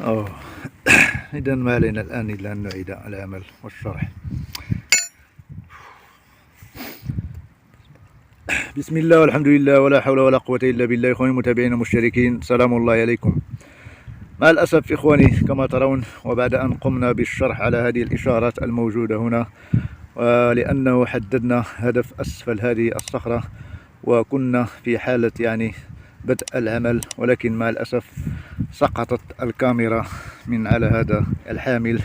أوه. إذا ما علينا الآن إلا أن نعيد العمل والشرح. بسم الله والحمد لله ولا حول ولا قوة إلا بالله. إخواني المتابعين المشتركين، سلام الله عليكم. مع الأسف إخواني كما ترون، وبعد أن قمنا بالشرح على هذه الإشارات الموجودة هنا، ولأنه حددنا هدف أسفل هذه الصخرة وكنا في حالة بدء العمل، ولكن مع الأسف سقطت الكاميرا من على هذا الحامل،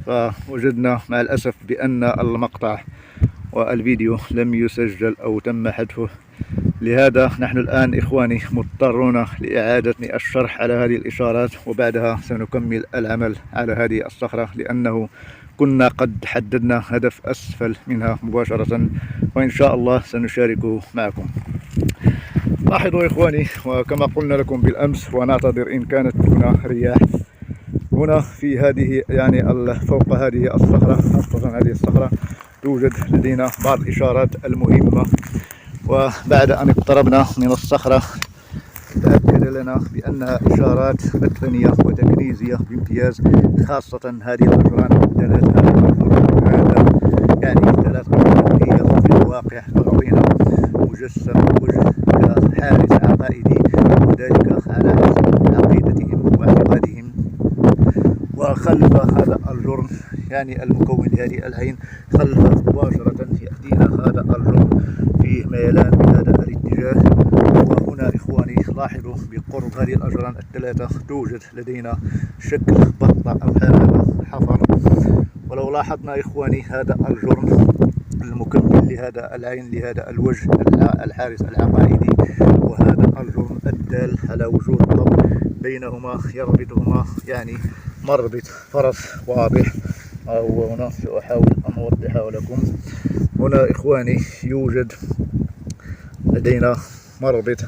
فوجدنا مع الأسف بأن المقطع والفيديو لم يسجل أو تم حذفه. لهذا نحن الآن إخواني مضطرون لإعادة الشرح على هذه الإشارات، وبعدها سنكمل العمل على هذه الصخرة، لأنه كنا قد حددنا هدف أسفل منها مباشرة، وإن شاء الله سنشاركه معكم. لاحظوا إخواني، وكما قلنا لكم بالأمس ونعتذر إن كانت هنا رياح، هنا في هذه فوق هذه الصخرة، خاصة هذه الصخرة، توجد لدينا بعض الإشارات المهمة، وبعد أن اقتربنا من الصخرة تأكد لنا بأنها إشارات مدفنية وتكنيزية بامتياز، خاصة هذه الأجران ثلاث أجران في الواقع تعطينا مجسم وجه كحارس عقائدي، وذلك على حسب عقيدتهم واعتقادهم. وخلف هذا الجرم المكون لهذه العين، خلف مباشرة يأتينا هذا الجرم في ميلان بهذا الاتجاه. وهنا إخواني لاحظوا بقرب هذه الأجران الثلاثة توجد لدينا شكل بطة أو حمامة حفر. ولو لاحظنا إخواني هذا الجرم المكمل لهذا العين، لهذا الوجه الحارس العقائدي، وهذا الجرم الدال على وجود قبر بينهما يربطهما مربط فرس واضح. وهنا سأحاول أن أوضحه لكم. هنا إخواني يوجد لدينا مربط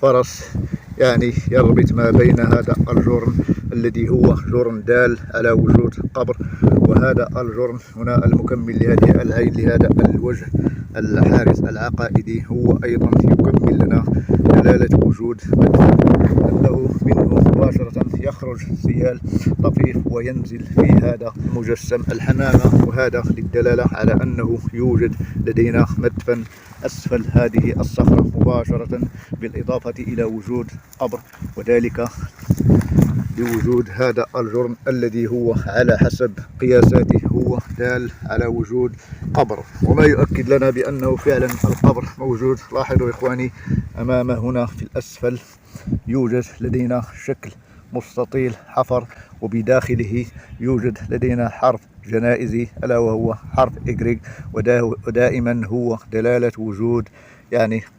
فرس يربط ما بين هذا الجرم الذي هو جرم دال على وجود قبر، وهذا الجرم هنا المكمل لهذه العين لهذا الوجه الحارس العقائدي، هو أيضا يكمل لنا دلالة وجود مدفن، أنه منه مباشرة يخرج سيال طفيف وينزل في هذا المجسم الحمامة، وهذا للدلالة على أنه يوجد لدينا مدفن أسفل هذه الصخرة مباشرة، بالإضافة إلى وجود قبر، وذلك بوجود هذا الجرم الذي هو على حسب قياساته هو دال على وجود قبر، وما يؤكد لنا بأنه فعلا القبر موجود. لاحظوا إخواني أمام هنا في الأسفل يوجد لدينا شكل مستطيل حفر، وبداخله يوجد لدينا حرف جنائزي ألا وهو حرف إجريج، ودائما هو دلالة وجود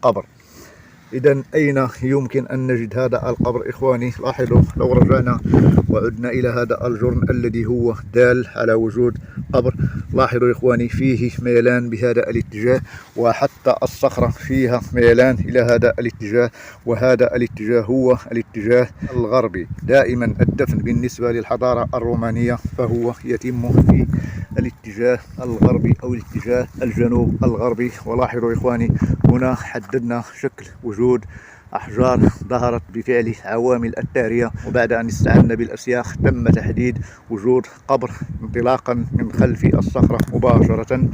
قبر. إذن أين يمكن أن نجد هذا القبر إخواني؟ لاحظوا لو رجعنا وعدنا إلى هذا الجرم الذي هو دال على وجود قبر، لاحظوا إخواني فيه ميلان بهذا الاتجاه، وحتى الصخرة فيها ميلان إلى هذا الاتجاه، وهذا الاتجاه هو الاتجاه الغربي. دائما الدفن بالنسبة للحضارة الرومانية فهو يتم في الاتجاه الغربي أو الاتجاه الجنوب الغربي. ولاحظوا إخواني هنا حددنا شكل وجود أحجار ظهرت بفعل عوامل التارية، وبعد أن استعنا بالأسياخ تم تحديد وجود قبر انطلاقا من خلف الصخرة مباشرة.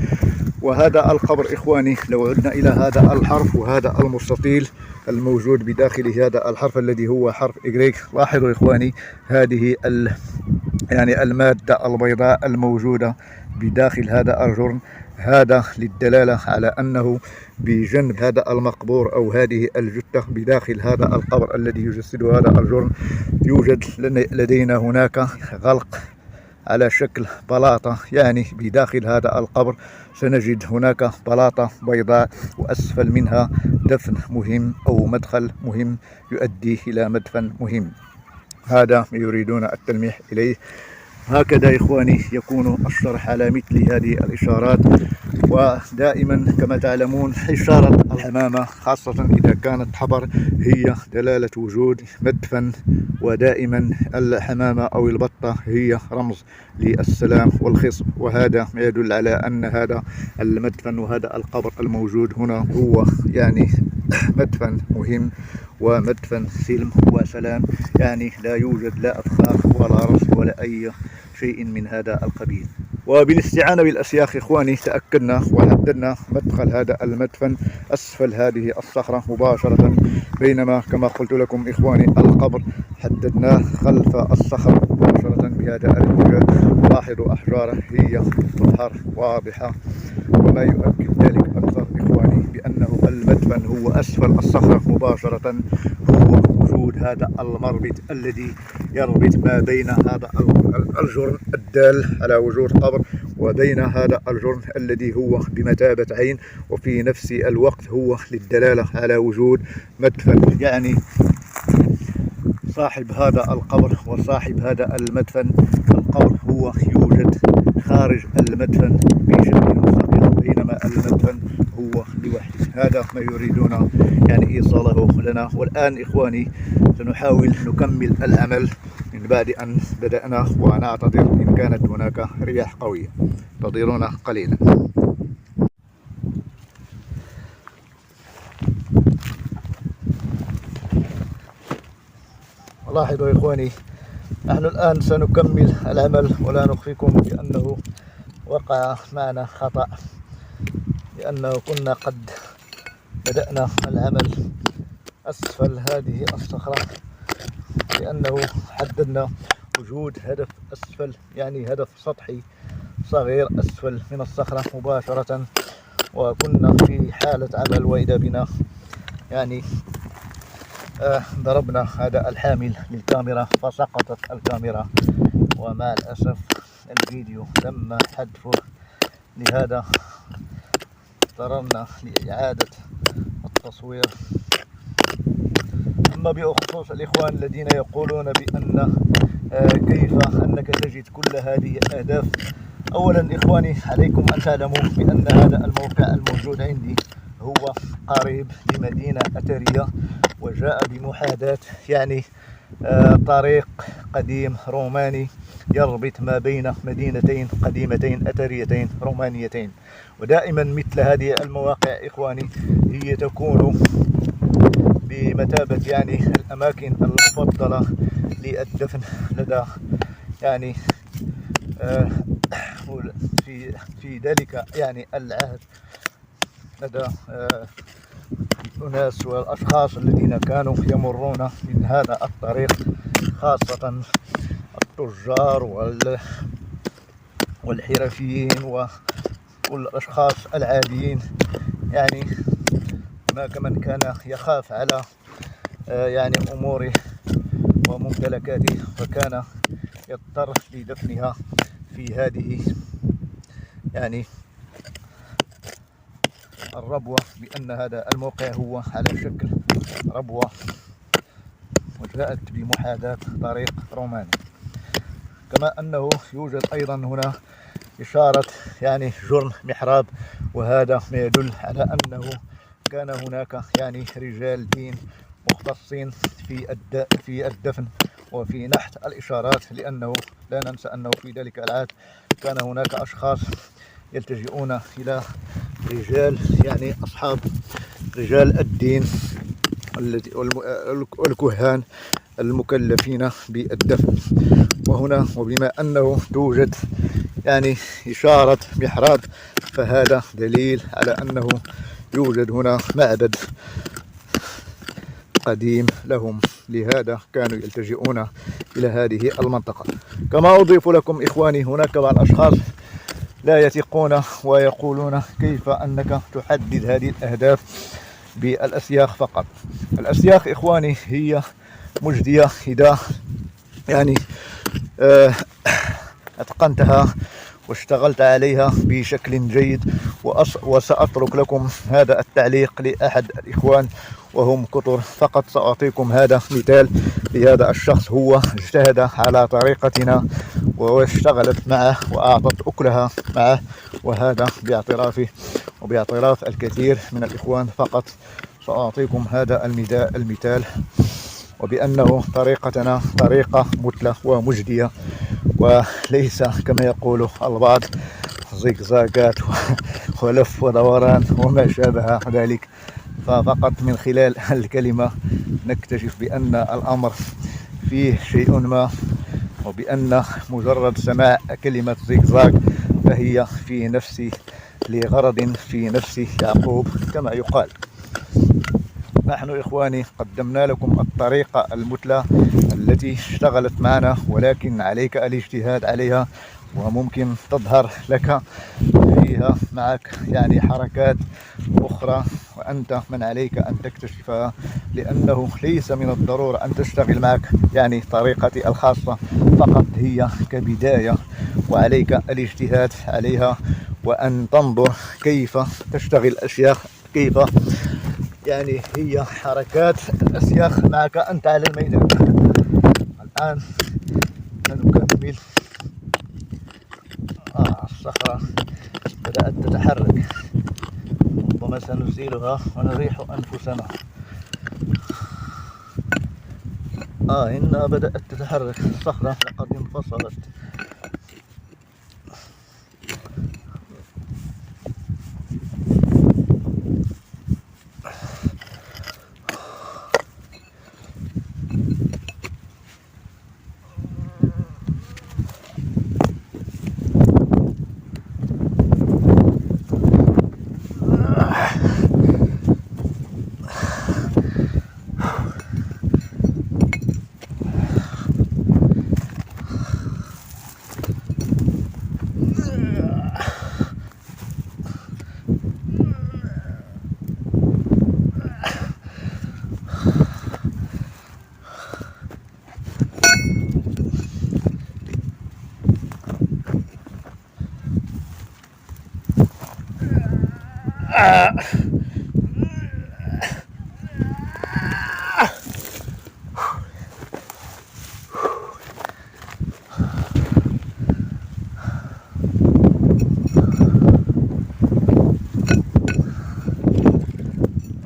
وهذا القبر إخواني لو عدنا إلى هذا الحرف وهذا المستطيل الموجود بداخل هذا الحرف الذي هو حرف إجريك، لاحظوا إخواني هذه المادة البيضاء الموجودة بداخل هذا الجرم، هذا للدلالة على أنه بجنب هذا المقبور أو هذه الجثة بداخل هذا القبر الذي يجسد هذا الجرم يوجد لدينا هناك غلق على شكل بلاطة، بداخل هذا القبر سنجد هناك بلاطة بيضاء، وأسفل منها دفن مهم أو مدخل مهم يؤدي إلى مدفن مهم. هذا ما يريدون التلميح إليه. هكذا إخواني يكون الشرح على مثل هذه الإشارات، ودائما كما تعلمون إشارة الحمامة خاصة إذا كانت حبر هي دلالة وجود مدفن، ودائما الحمامة أو البطة هي رمز للسلام والخصب، وهذا ما يدل على أن هذا المدفن وهذا القبر الموجود هنا هو يعني مدفن مهم ومدفن سلم وسلام، يعني لا يوجد لا أفخاخ ولا رصد ولا أي شيء من هذا القبيل. وبالاستعانة بالأسياخ إخواني تأكدنا وحددنا مدخل هذا المدفن أسفل هذه الصخرة مباشرة، بينما كما قلت لكم إخواني القبر حددناه خلف الصخرة مباشرة بهذا الاتجاه. لاحظوا أحجاره هي تظهر واضحة، وما يؤكد ذلك أكثر إخواني بأنه المدفن هو أسفل الصخرة مباشرة، هو وجود هذا المربط الذي يربط ما بين هذا الجرن الدال على وجود قبر وبين هذا الجرن الذي هو بمثابة عين، وفي نفس الوقت هو للدلالة على وجود مدفن. يعني صاحب هذا القبر وصاحب هذا المدفن، القبر هو يوجد خارج المدفن بشكل مستقل، بينما المدفن هو لوحده. هذا ما يريدون يعني إيصاله لنا. والآن إخواني سنحاول نكمل العمل من بعد أن بدأنا، ونعتذر إن كانت هناك رياح قوية، انتظرونا قليلا. لاحظوا إخواني نحن الآن سنكمل العمل، ولا نخفيكم بأنه وقع معنا خطأ، لأنه كنا قد بدأنا العمل أسفل هذه الصخرة، لأنه حددنا وجود هدف أسفل، يعني هدف سطحي صغير أسفل من الصخرة مباشرة، وكنا في حالة عمل وإذا بنا يعني ضربنا هذا الحامل للكاميرا فسقطت الكاميرا، ومع الأسف الفيديو تم حذفه، لهذا اضطررنا لإعادة التصوير. أما بخصوص الإخوان الذين يقولون بأن كيف أنك تجد كل هذه الأهداف، أولا إخواني عليكم أن تعلموا بأن هذا الموقع الموجود عندي هو قريب لمدينة أثرية، وجاء بمحاذاة يعني طريق قديم روماني يربط ما بين مدينتين قديمتين أثريتين رومانيتين. ودائما مثل هذه المواقع إخواني هي تكون بمثابة يعني الأماكن المفضلة للدفن لدى يعني في ذلك يعني العهد لدى الناس والأشخاص الذين كانوا يمرون من هذا الطريق، خاصة التجار والحرفيين والأشخاص العاديين. يعني هناك من كان يخاف على يعني أموره وممتلكاته، فكان يضطر لدفنها في هذه يعني الربوة، بأن هذا الموقع هو على شكل ربوة وجاءت بمحاذاة طريق روماني. كما أنه يوجد أيضا هنا إشارة يعني جرن محراب، وهذا ما يدل على أنه كان هناك يعني رجال دين مختصين في الدفن وفي نحت الإشارات، لأنه لا ننسى أنه في ذلك العهد كان هناك أشخاص يلتجئون إلى رجال يعني أصحاب رجال الدين والكهان المكلفين بالدفن. وهنا وبما أنه توجد يعني إشارة محراب، فهذا دليل على أنه يوجد هنا معبد قديم لهم، لهذا كانوا يلتجئون إلى هذه المنطقة. كما أضيف لكم إخواني هناك بعض الأشخاص لا يثقون ويقولون كيف أنك تحدد هذه الأهداف بالأسياخ فقط. الأسياخ إخواني هي مجدية إذا يعني أتقنتها واشتغلت عليها بشكل جيد. وسأترك لكم هذا التعليق لأحد الإخوان وهم كثر، فقط سأعطيكم هذا مثال لهذا الشخص. هو اجتهد على طريقتنا واشتغلت معه وأعطت أكلها معه، وهذا باعترافه وباعتراف الكثير من الإخوان. فقط سأعطيكم هذا المثال، وبأنه طريقتنا طريقة مثلى ومجدية، وليس كما يقول البعض زيغزاغات ولف ودوران وما شابه ذلك. ففقط من خلال الكلمة نكتشف بأن الأمر فيه شيء ما، وبأن مجرد سماع كلمة زيغزاغ فهي في نفس لغرض في نفس يعقوب كما يقال. نحن إخواني قدمنا لكم الطريقة المثلى التي اشتغلت معنا، ولكن عليك الاجتهاد عليها، وممكن تظهر لك فيها معك يعني حركات أخرى وأنت من عليك أن تكتشفها، لأنه ليس من الضرورة أن تشتغل معك يعني طريقتي الخاصة، فقط هي كبداية، وعليك الاجتهاد عليها وأن تنظر كيف تشتغل الأشياء، كيف يعني هي حركات الأسياخ معك أنت على الميدان. الآن سنكمل. الصخرة بدأت تتحرك، ربما سنزيلها ونريح أنفسنا. إنها بدأت تتحرك الصخرة، لقد انفصلت.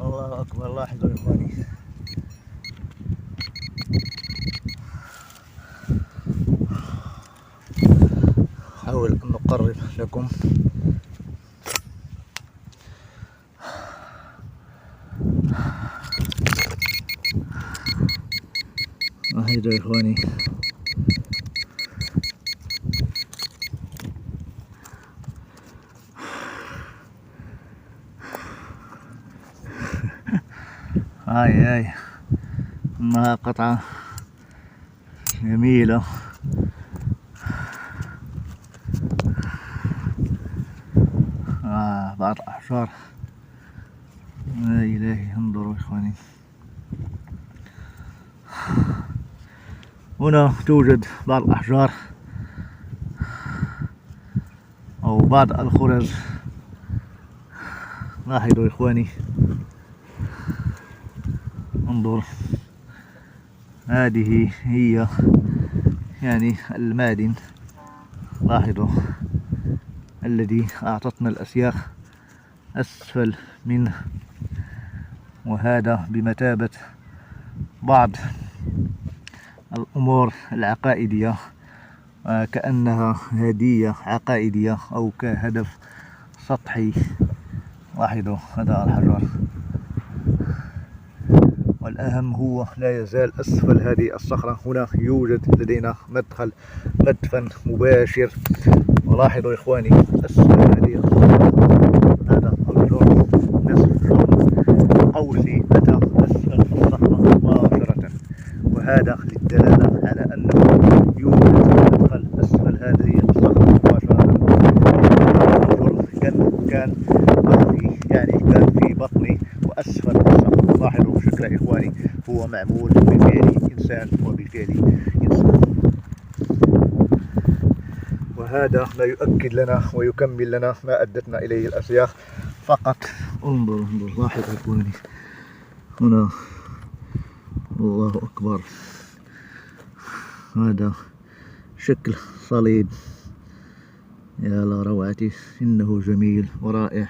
الله أكبر. لاحظوا يا إخواني، حاول أن نقرب لكم. هيدا يا إخواني هاي إنها قطعة جميلة. بعض الأحجار، يا إلهي انظروا إخواني، هنا توجد بعض الأحجار أو بعض الخرز. لاحظوا إخواني، انظر، هذه هي يعني المعدن، لاحظوا، الذي أعطتنا الأسياخ أسفل منه، وهذا بمثابة بعض الأمور العقائدية، كأنها هدية عقائدية أو كهدف سطحي. لاحظوا هذا الحجر، والأهم هو لا يزال أسفل هذه الصخرة هنا يوجد لدينا مدخل مباشر. ولاحظوا إخواني أسفل هذه الصخرة هذا الجرم، نصف جرم قوسي أتى أسفل الصخرة مباشرة، وهذا للدلالة على أنه يوجد مدخل أسفل هذه الصخرة مباشرة. الجرم كان في بطني وأسفل الصخرة. لاحظوا شكل إخواني، هو معمول بفعل إنسان وبفعل إنسان. وهذا ما يؤكد لنا ويكمل لنا ما أدتنا إليه الأشياخ فقط. انظر لاحظ إخواني هنا، الله أكبر، هذا شكل صليب، يا لروعته، إنه جميل ورائع،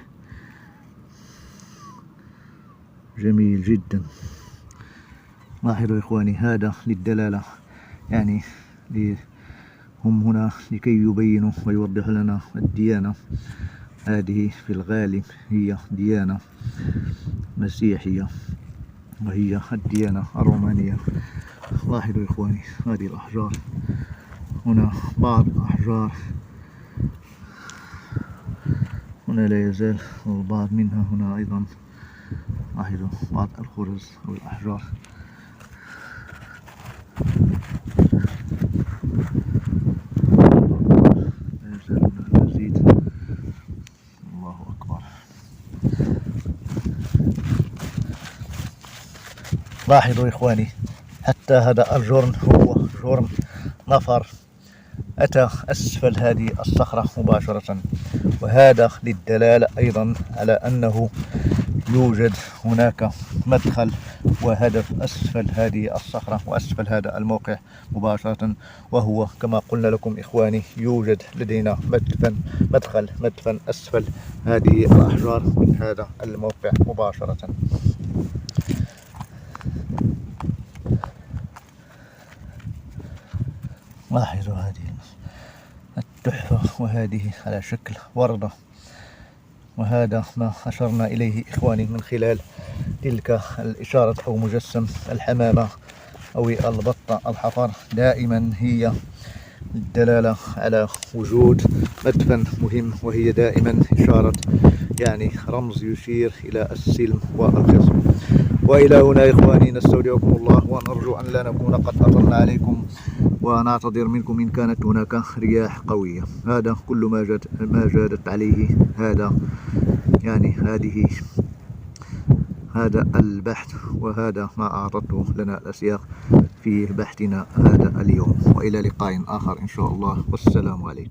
جميل جدا. لاحظوا إخواني، هذا للدلالة، يعني هم هنا لكي يبينوا ويوضحوا لنا الديانة. هذه في الغالب هي ديانة مسيحية، وهي الديانة الرومانية. لاحظوا إخواني هذه الأحجار، هنا بعض الأحجار، هنا لا يزال البعض منها، هنا أيضا لاحظوا بعض الخرز أو الأحجار. لا يزال هنا المزيد، الله أكبر. لاحظوا إخواني، حتى هذا الجرن هو جرن نفر أتى أسفل هذه الصخرة مباشرة، وهذا للدلالة أيضا على أنه يوجد هناك مدخل وهدف أسفل هذه الصخرة وأسفل هذا الموقع مباشرة، وهو كما قلنا لكم إخواني يوجد لدينا مدفن أسفل هذه الأحجار من هذا الموقع مباشرة. لاحظوا هذه التحفة، وهذه على شكل وردة، وهذا ما أشرنا إليه إخواني من خلال تلك الإشارة أو مجسم الحمامة أو البطة الحفر، دائما هي الدلالة على وجود مدفن مهم، وهي دائما إشارة، يعني رمز يشير إلى السلم والقسم. وإلى هنا إخواني نستودعكم الله، ونرجو أن لا نكون قد أطلنا عليكم، ونعتذر منكم إن كانت هناك رياح قوية. هذا كل ما جادت عليه هذا، يعني هذا البحث، وهذا ما أعطته لنا الأشياخ في بحثنا هذا اليوم. وإلى لقاء آخر إن شاء الله، والسلام عليكم.